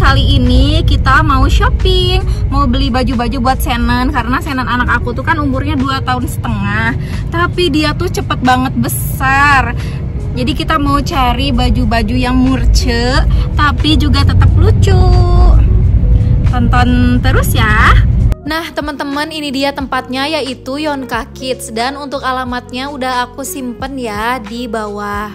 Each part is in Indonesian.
kali ini kita mau shopping, mau beli baju-baju buat Senan. Karena Senan anak aku tuh kan umurnya 2,5 tahun, tapi dia tuh cepet banget besar. Jadi kita mau cari baju-baju yang murce tapi juga tetap lucu. Tonton terus ya. Nah teman-teman, ini dia tempatnya, yaitu Yonka Kids. Dan untuk alamatnya udah aku simpen ya di bawah.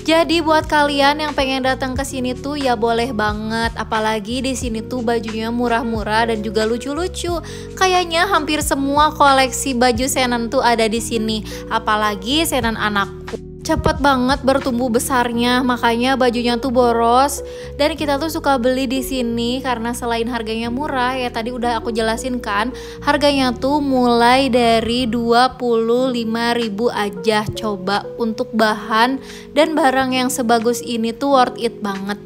Jadi buat kalian yang pengen datang ke sini tuh ya boleh banget. Apalagi di sini tuh bajunya murah-murah dan juga lucu-lucu. Kayaknya hampir semua koleksi baju Senan tuh ada di sini. Apalagi Senan anakku cepet banget bertumbuh besarnya, makanya bajunya tuh boros. Dan kita tuh suka beli di sini karena selain harganya murah, ya tadi udah aku jelasin kan, harganya tuh mulai dari 25.000 aja. Coba untuk bahan dan barang yang sebagus ini tuh worth it banget.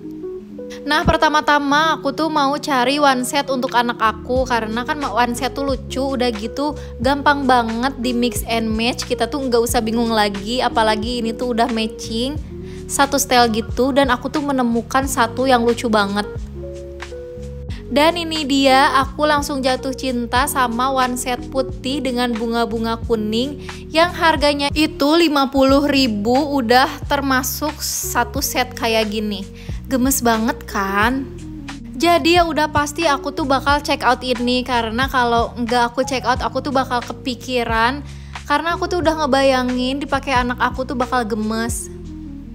Nah pertama-tama aku tuh mau cari one set untuk anak aku, karena kan one set tuh lucu, udah gitu gampang banget di mix and match. Kita tuh nggak usah bingung lagi, apalagi ini tuh udah matching satu style gitu. Dan aku tuh menemukan satu yang lucu banget. Dan ini dia, aku langsung jatuh cinta sama one set putih dengan bunga-bunga kuning yang harganya itu 50.000, udah termasuk satu set kayak gini. Gemes banget kan? Jadi ya udah pasti aku tuh bakal check out ini, karena kalau nggak aku check out aku tuh bakal kepikiran, karena aku tuh udah ngebayangin dipakai anak aku tuh bakal gemes.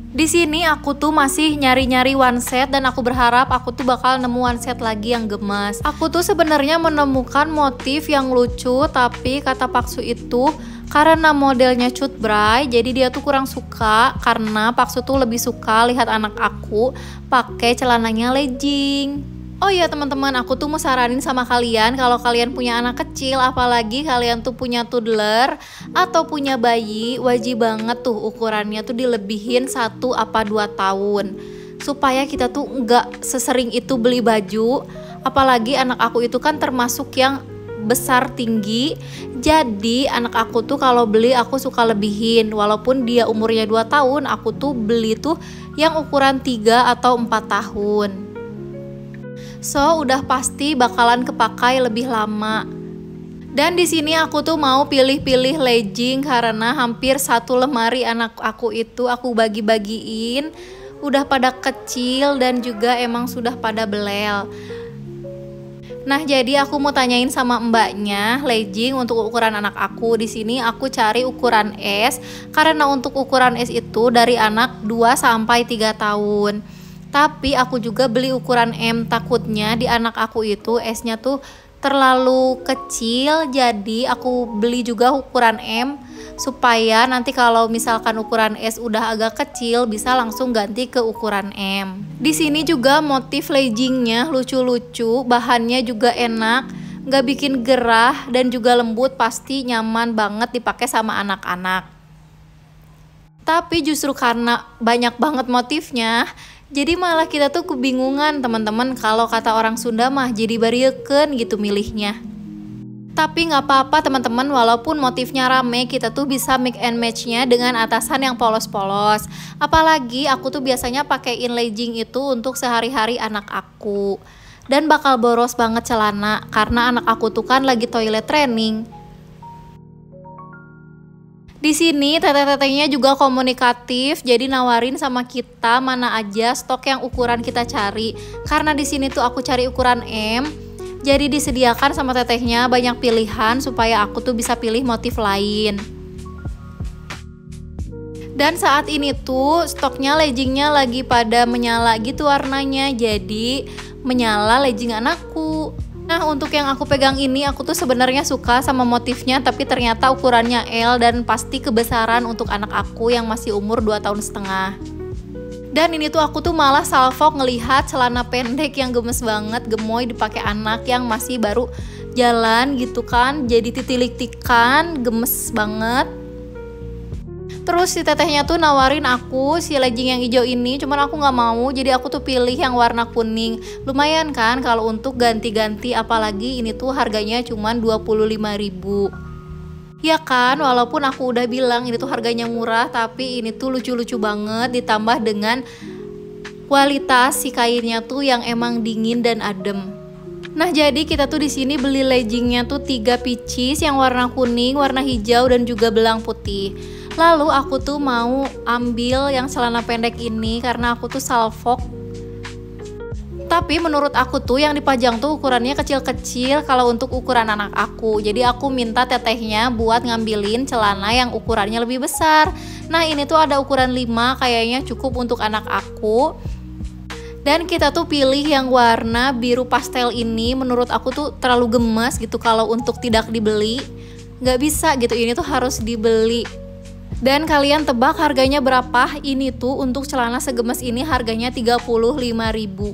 Di sini aku tuh masih nyari-nyari one set dan aku berharap aku tuh bakal nemu one set lagi yang gemes. Aku tuh sebenarnya menemukan motif yang lucu, tapi kata Paksu itu karena modelnya cut bray, jadi dia tuh kurang suka, karena Paksu tuh lebih suka lihat anak aku pakai celananya legging. Oh iya teman-teman, aku tuh mau saranin sama kalian, kalau kalian punya anak kecil, apalagi kalian tuh punya toddler atau punya bayi, wajib banget tuh ukurannya tuh dilebihin 1 apa 2 tahun. Supaya kita tuh nggak sesering itu beli baju, apalagi anak aku itu kan termasuk yang besar tinggi. Jadi anak aku tuh kalau beli aku suka lebihin, walaupun dia umurnya 2 tahun, aku tuh beli tuh yang ukuran 3 atau 4 tahun. So udah pasti bakalan kepakai lebih lama. Dan di sini aku tuh mau pilih-pilih legging, karena hampir satu lemari anak aku itu aku bagi-bagiin, udah pada kecil dan juga emang sudah pada belel. Nah jadi aku mau tanyain sama mbaknya legging untuk ukuran anak aku. Di sini aku cari ukuran S, karena untuk ukuran S itu dari anak 2 sampai 3 tahun. Tapi aku juga beli ukuran M, takutnya di anak aku itu S-nya tuh terlalu kecil. Jadi aku beli juga ukuran M, supaya nanti kalau misalkan ukuran S udah agak kecil bisa langsung ganti ke ukuran M. Di sini juga motif leggingnya lucu-lucu, bahannya juga enak, nggak bikin gerah dan juga lembut, pasti nyaman banget dipakai sama anak-anak. Tapi justru karena banyak banget motifnya, jadi malah kita tuh kebingungan teman-teman. Kalau kata orang Sunda mah jadi barieukeun gitu milihnya. Tapi nggak apa-apa teman-teman, walaupun motifnya rame, kita tuh bisa mix and match-nya dengan atasan yang polos-polos. Apalagi aku tuh biasanya pakaiin legging itu untuk sehari-hari anak aku. Dan bakal boros banget celana, karena anak aku tuh kan lagi toilet training. Di sini teteh-tetehnya juga komunikatif, jadi nawarin sama kita mana aja stok yang ukuran kita cari. Karena di sini tuh aku cari ukuran M, jadi disediakan sama tetehnya banyak pilihan supaya aku tuh bisa pilih motif lain. Dan saat ini tuh stoknya leggingnya lagi pada menyala gitu warnanya, jadi menyala legging anakku. Nah untuk yang aku pegang ini, aku tuh sebenarnya suka sama motifnya, tapi ternyata ukurannya L dan pasti kebesaran untuk anak aku yang masih umur 2,5 tahun. Dan ini tuh aku tuh malah salfok ngelihat celana pendek yang gemes banget, gemoy dipakai anak yang masih baru jalan gitu kan, jadi titilik-tikan, gemes banget. Terus si tetehnya tuh nawarin aku si legging yang hijau ini, cuman aku nggak mau, jadi aku tuh pilih yang warna kuning. Lumayan kan kalau untuk ganti-ganti, apalagi ini tuh harganya cuman 25.000. Ya kan, walaupun aku udah bilang ini tuh harganya murah, tapi ini tuh lucu-lucu banget, ditambah dengan kualitas si kainnya tuh yang emang dingin dan adem. Nah, jadi kita tuh di sini beli leggingnya tuh 3 pieces yang warna kuning, warna hijau dan juga belang putih. Lalu aku tuh mau ambil yang celana pendek ini karena aku tuh salfok. Tapi menurut aku tuh yang dipajang tuh ukurannya kecil-kecil kalau untuk ukuran anak aku. Jadi aku minta tetehnya buat ngambilin celana yang ukurannya lebih besar. Nah, ini tuh ada ukuran 5, kayaknya cukup untuk anak aku. Dan kita tuh pilih yang warna biru pastel ini, menurut aku tuh terlalu gemas gitu kalau untuk tidak dibeli. Nggak bisa gitu, ini tuh harus dibeli. Dan kalian tebak harganya berapa? Ini tuh untuk celana segemas ini harganya 35.000.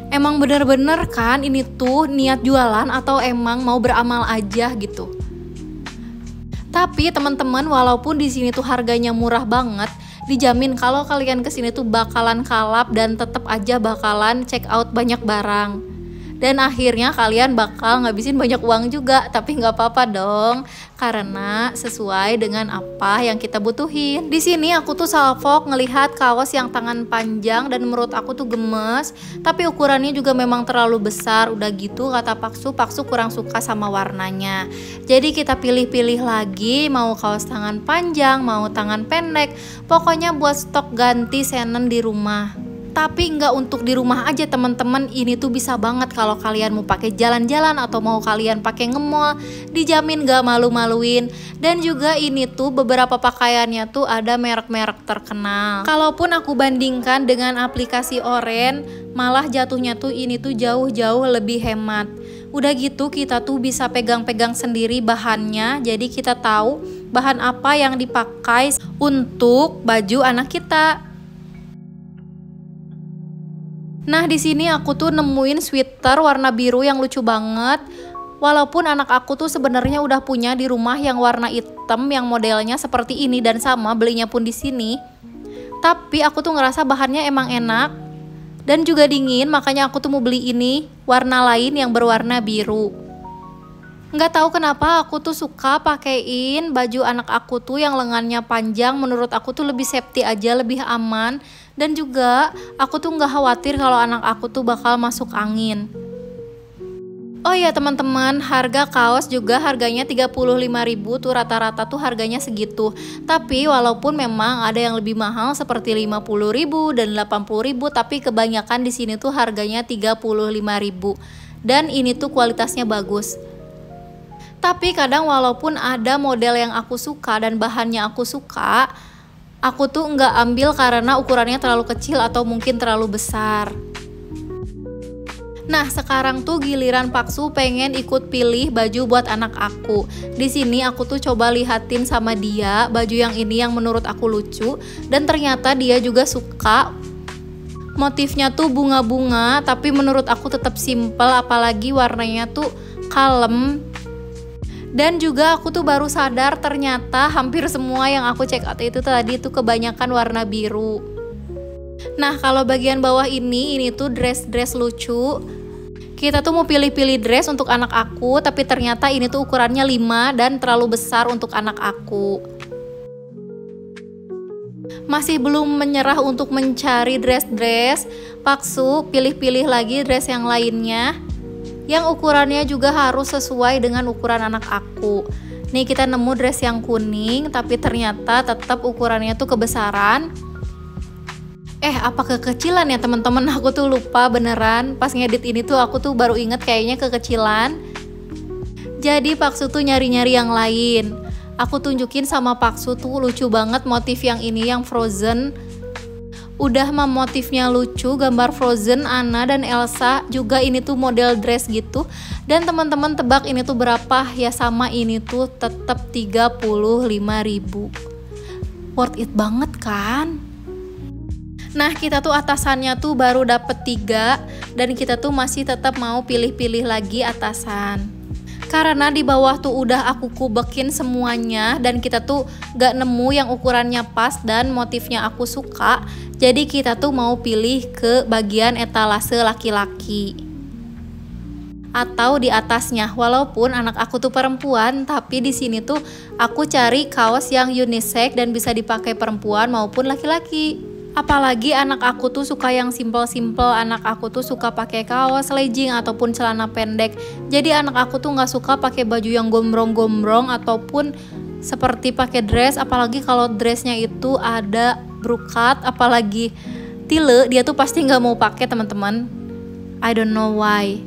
Emang bener-bener kan ini tuh niat jualan atau emang mau beramal aja gitu. Tapi teman-teman, walaupun di sini tuh harganya murah banget, dijamin kalau kalian kesini tuh bakalan kalap dan tetap aja bakalan check out banyak barang. Dan akhirnya kalian bakal ngabisin banyak uang juga, tapi nggak apa-apa dong, karena sesuai dengan apa yang kita butuhin. Di sini aku tuh salfok ngelihat kaos yang tangan panjang dan menurut aku tuh gemes, tapi ukurannya juga memang terlalu besar. Udah gitu kata Paksu kurang suka sama warnanya. Jadi kita pilih-pilih lagi, mau kaos tangan panjang, mau tangan pendek, pokoknya buat stok ganti senan di rumah. Tapi nggak untuk di rumah aja teman-teman, ini tuh bisa banget kalau kalian mau pakai jalan-jalan atau mau kalian pakai nge-mall, dijamin nggak malu-maluin. Dan juga ini tuh beberapa pakaiannya tuh ada merek-merek terkenal. Kalaupun aku bandingkan dengan aplikasi Oren, malah jatuhnya tuh ini tuh jauh-jauh lebih hemat. Udah gitu kita tuh bisa pegang-pegang sendiri bahannya, jadi kita tahu bahan apa yang dipakai untuk baju anak kita. Nah, di sini aku tuh nemuin sweater warna biru yang lucu banget. Walaupun anak aku tuh sebenarnya udah punya di rumah yang warna hitam yang modelnya seperti ini dan sama belinya pun di sini. Tapi aku tuh ngerasa bahannya emang enak dan juga dingin, makanya aku tuh mau beli ini warna lain yang berwarna biru. Nggak tahu kenapa aku tuh suka pakein baju anak aku tuh yang lengannya panjang, menurut aku tuh lebih safety aja, lebih aman. Dan juga aku tuh nggak khawatir kalau anak aku tuh bakal masuk angin. Oh ya teman-teman, harga kaos juga harganya 35.000 tuh, rata-rata tuh harganya segitu. Tapi walaupun memang ada yang lebih mahal seperti 50.000 dan 80.000, tapi kebanyakan di sini tuh harganya 35.000. Dan ini tuh kualitasnya bagus. Tapi kadang walaupun ada model yang aku suka dan bahannya aku suka, aku tuh nggak ambil karena ukurannya terlalu kecil atau mungkin terlalu besar. Nah, sekarang tuh giliran Paksu pengen ikut pilih baju buat anak aku. Di sini aku tuh coba lihatin sama dia baju yang ini yang menurut aku lucu, dan ternyata dia juga suka. Motifnya tuh bunga-bunga, tapi menurut aku tetap simple, apalagi warnanya tuh kalem. Dan juga aku tuh baru sadar ternyata hampir semua yang aku check out itu tadi tuh kebanyakan warna biru. Nah, kalau bagian bawah ini tuh dress lucu. Kita tuh mau pilih-pilih dress untuk anak aku, tapi ternyata ini tuh ukurannya 5 dan terlalu besar untuk anak aku. Masih belum menyerah untuk mencari dress, Paksu pilih-pilih lagi dress yang lainnya, yang ukurannya juga harus sesuai dengan ukuran anak aku. Nih kita nemu dress yang kuning, tapi ternyata tetap ukurannya tuh kebesaran. Apa kekecilan ya teman-teman, aku tuh lupa beneran. Pas ngedit ini tuh aku tuh baru inget kayaknya kekecilan. Jadi Paksu tuh nyari-nyari yang lain. Aku tunjukin sama Paksu tuh lucu banget motif yang ini, yang Frozen. Udah mah motifnya lucu, gambar Frozen, Anna dan Elsa, juga ini tuh model dress gitu. Dan teman-teman tebak ini tuh berapa? Ya sama ini tuh tetap 35.000. Worth it banget kan? Nah, kita tuh atasannya tuh baru dapet 3 dan kita tuh masih tetap mau pilih-pilih lagi atasan. Karena di bawah tuh udah aku kubekin semuanya dan kita tuh gak nemu yang ukurannya pas dan motifnya aku suka. Jadi kita tuh mau pilih ke bagian etalase laki-laki atau di atasnya. Walaupun anak aku tuh perempuan, tapi di sini tuh aku cari kaos yang unisex dan bisa dipakai perempuan maupun laki-laki. Apalagi anak aku tuh suka yang simple-simple, anak aku tuh suka pakai kaos, legging ataupun celana pendek. Jadi anak aku tuh nggak suka pakai baju yang gombrong-gombrong ataupun seperti pakai dress. Apalagi kalau dressnya itu ada brokat, apalagi tile, dia tuh pasti nggak mau pakai teman-teman. I don't know why.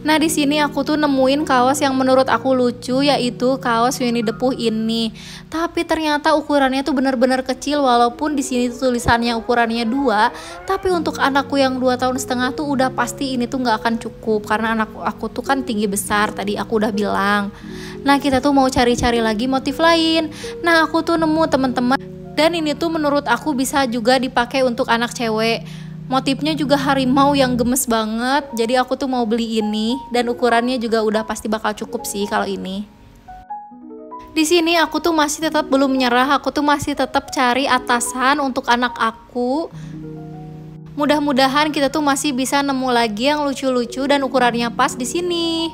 Nah di sini aku tuh nemuin kaos yang menurut aku lucu, yaitu kaos Winnie the Pooh ini. Tapi ternyata ukurannya tuh bener-bener kecil, walaupun di sini tuh tulisannya ukurannya 2. Tapi untuk anakku yang 2,5 tahun tuh udah pasti ini tuh nggak akan cukup, karena anak aku tuh kan tinggi besar, tadi aku udah bilang. Nah kita tuh mau cari-cari lagi motif lain. Nah aku tuh nemu teman-teman, dan ini tuh menurut aku bisa juga dipakai untuk anak cewek. Motifnya juga harimau yang gemes banget. Jadi aku tuh mau beli ini, dan ukurannya juga udah pasti bakal cukup sih kalau ini. Di sini aku tuh masih tetap belum menyerah. Aku tuh masih tetap cari atasan untuk anak aku. Mudah-mudahan kita tuh masih bisa nemu lagi yang lucu-lucu dan ukurannya pas di sini.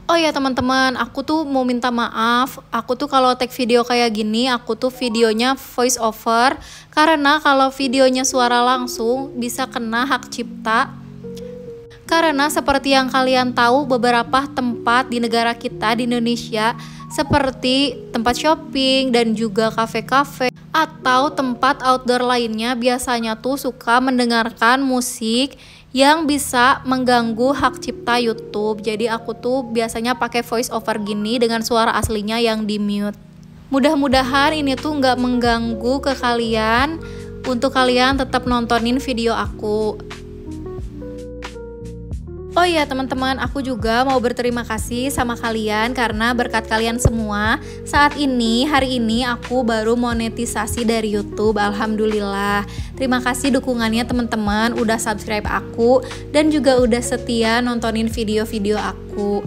Oh ya teman-teman, aku tuh mau minta maaf. Aku tuh kalau tag video kayak gini, aku tuh videonya voice over, karena kalau videonya suara langsung bisa kena hak cipta. Karena seperti yang kalian tahu, beberapa tempat di negara kita di Indonesia, seperti tempat shopping dan juga kafe-kafe atau tempat outdoor lainnya, biasanya tuh suka mendengarkan musik yang bisa mengganggu hak cipta YouTube. Jadi aku tuh biasanya pakai voice over gini dengan suara aslinya yang di mute. Mudah-mudahan ini tuh nggak mengganggu ke kalian, untuk kalian tetap nontonin video aku. Oh iya teman-teman, aku juga mau berterima kasih sama kalian karena berkat kalian semua, saat ini, hari ini aku baru monetisasi dari YouTube, alhamdulillah. Terima kasih dukungannya teman-teman, udah subscribe aku dan juga udah setia nontonin video-video aku.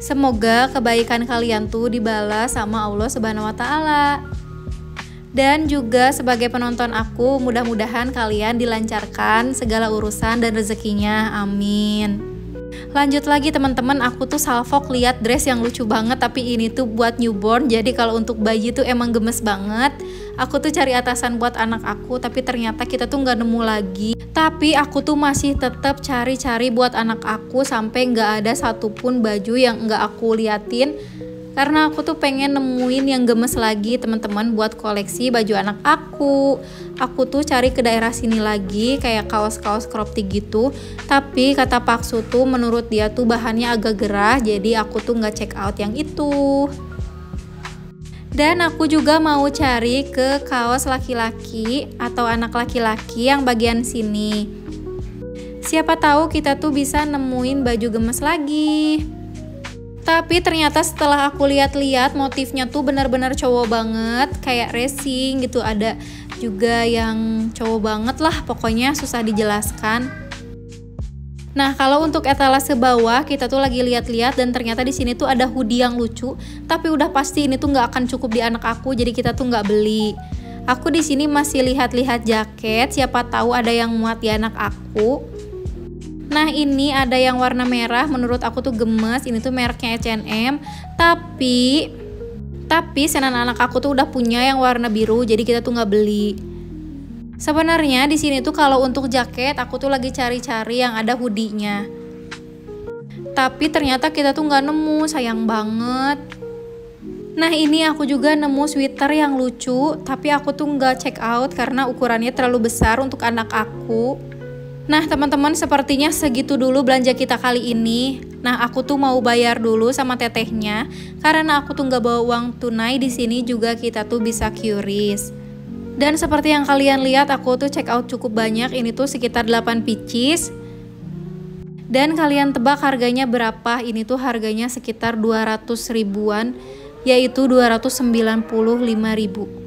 Semoga kebaikan kalian tuh dibalas sama Allah Subhanahu wa Ta'ala. Dan juga sebagai penonton aku, mudah-mudahan kalian dilancarkan segala urusan dan rezekinya, amin. Lanjut lagi teman-teman, aku tuh salvok lihat dress yang lucu banget, tapi ini tuh buat newborn. Jadi kalau untuk bayi tuh emang gemes banget. Aku tuh cari atasan buat anak aku, tapi ternyata kita tuh nggak nemu lagi. Tapi aku tuh masih tetap cari-cari buat anak aku sampai nggak ada satupun baju yang nggak aku liatin. Karena aku tuh pengen nemuin yang gemes lagi teman-teman buat koleksi baju anak aku. Aku tuh cari ke daerah sini lagi kayak kaos-kaos crop tee gitu. Tapi kata Pak Su tuh menurut dia tuh bahannya agak gerah, jadi aku tuh nggak check out yang itu. Dan aku juga mau cari ke kaos laki-laki atau anak laki-laki yang bagian sini. Siapa tahu kita tuh bisa nemuin baju gemes lagi. Tapi ternyata setelah aku lihat-lihat, motifnya tuh benar-benar cowok banget, kayak racing gitu. Ada juga yang cowok banget lah, pokoknya susah dijelaskan. Nah kalau untuk etalase bawah, kita tuh lagi lihat-lihat dan ternyata di sini tuh ada hoodie yang lucu. Tapi udah pasti ini tuh nggak akan cukup di anak aku, jadi kita tuh nggak beli. Aku di sini masih lihat-lihat jaket, siapa tahu ada yang muat di anak aku. Nah ini ada yang warna merah, menurut aku tuh gemes. Ini tuh mereknya H&M. Tapi senan anak aku tuh udah punya yang warna biru, jadi kita tuh nggak beli. Sebenarnya di sini tuh kalau untuk jaket aku tuh lagi cari-cari yang ada hoodie-nya. Tapi ternyata kita tuh nggak nemu, sayang banget. Nah ini aku juga nemu sweater yang lucu, tapi aku tuh nggak check out karena ukurannya terlalu besar untuk anak aku. Nah teman-teman, sepertinya segitu dulu belanja kita kali ini. Nah aku tuh mau bayar dulu sama tetehnya karena aku tuh nggak bawa uang tunai. Di sini juga kita tuh bisa QRIS. Dan seperti yang kalian lihat, aku tuh check out cukup banyak. Ini tuh sekitar 8 pieces. Dan kalian tebak harganya berapa? Ini tuh harganya sekitar 200 ribuan, yaitu 295.000.